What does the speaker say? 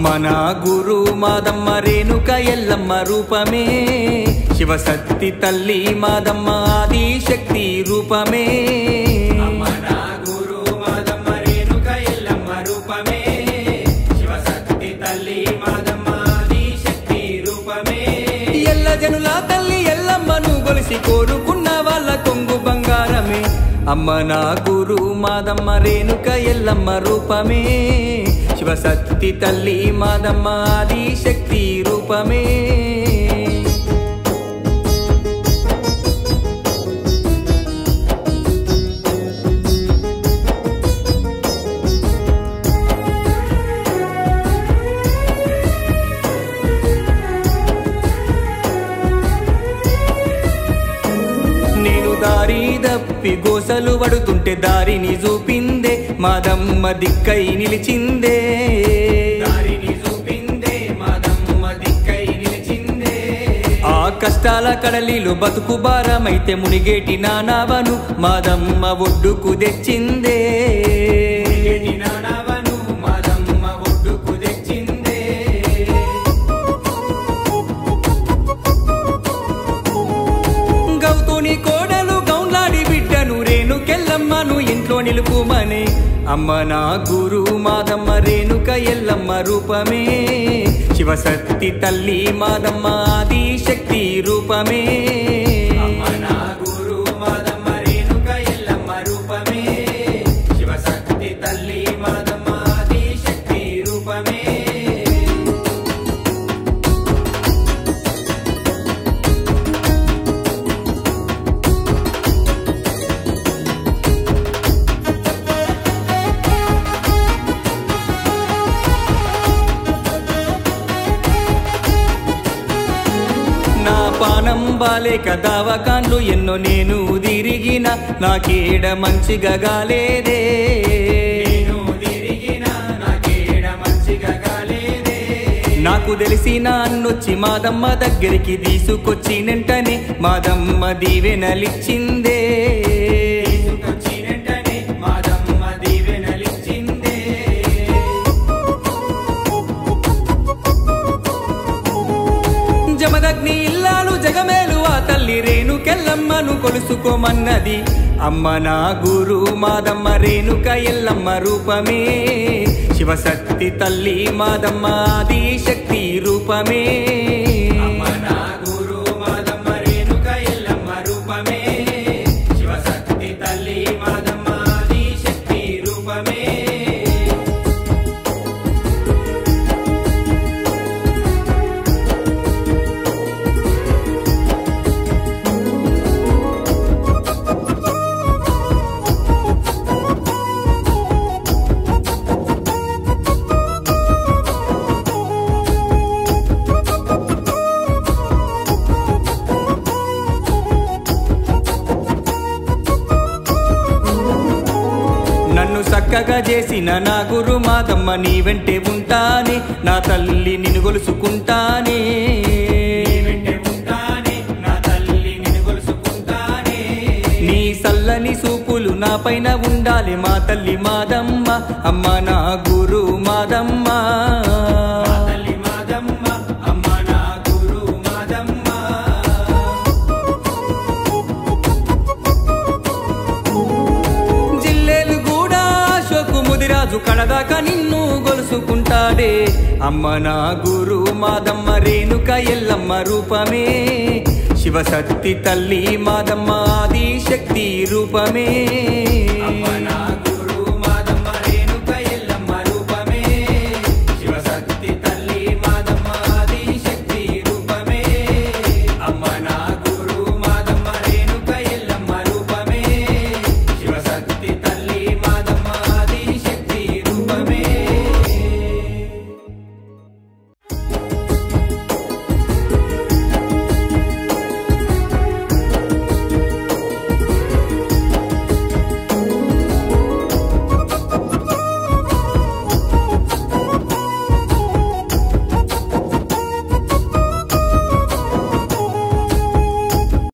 అమ్మ నా గురు మాదమ్మ రేణుక ఎల్లమ్మ రూపమే శివశక్తి తల్లి మాదమ్మ ఆది శక్తి రూపమే అమ్మ నా గురు మాదమ్మ రేణుక ఎల్లమ్మ రూపమే శివశక్తి తల్లి మాదమ్మ ఆది శక్తి రూపమే ఎల్ల జనుల తల్లి ఎల్లమ్మను గొలిసి కోరుకున్న వాళ్ళ కొంగు బంగారమే అమ్మ నా గురు మాదమ్మ రేణుక ఎల్లమ్మ రూపమే శివశక్తి తల్లి మాదమ్మ ఆది శక్తి రూపమే దారి దప్పి గోసలు పడుతుంటే దారిని చూపిందే మాదమ్మ దిక్కై నిలిచిందే దారిని చూపిందే మాదమ్మ దిక్కై నిలిచిందే ఆ కష్టాల కడలిలో బతుకు భారమైతే మునిగేటి నానావను మాదమ్మ ఒడ్డుకు తెచ్చిందే నానావను మాదమ్మ ఒడ్డుకు తెచ్చిందే గౌతుని కోడలు బిడ్డను రేణుకెల్లమ్మను ఇంట్లో నిలుపుమనే అమ్మ నా గురు మాదమ్మ రేణుక ఎల్లమ్మ రూపమే శివశక్తి తల్లి మాదమ్మ ఆది శక్తి రూపమే అమ్మ నా గురు మాదమ్మ రేణుక ఎల్లమ్మ రూపమే శివశక్తి తల్లి మాదమ్మ ఆది శక్తి రూపమే పానం బాలేక దావకాన్లు ఎన్నో నేను తిరిగిన నాకేడ మంచిగా గాలేదే నాకు తెలిసిన అన్నొచ్చి మాదమ్మ దగ్గరికి తీసుకొచ్చి నెంటనే మాదమ్మ దీవెనలిచ్చిందే జమదగ్ని ఇల్లాలు జగమేలు ఆ తల్లి రేణుకెల్లమ్మను కొలుసుకోమన్నది అమ్మ నా గురు మాదమ్మ రేణుక ఎల్లమ్మ రూపమే శివశక్తి తల్లి మాదమ్మ ఆది శక్తి రూపమే అమ్మ నా గురు మాదమ్మ రేణుక ఎల్లమ్మ రూపమే శివశక్తి తల్లి మాదమ్మ ఆది శక్తి రూపమే నన్ను చక్కగా చేసిన నా గురు మాదమ్మ నీ వెంటే ఉంటానే నా తల్లి నిన్ను గొలుసుకుంటానే నీ సల్లని సూపులు నా పైన ఉండాలి మా తల్లి మాదమ్మ అమ్మ నా గురు మాదమ్మ రాజు కడదాకా నిన్ను గొలుసుకుంటాడే అమ్మ నా గురు మాదమ్మ రేణుక ఎల్లమ్మ రూపమే శివశక్తి తల్లి మాదమ్మ ఆది శక్తి రూపమే అమ్మ నా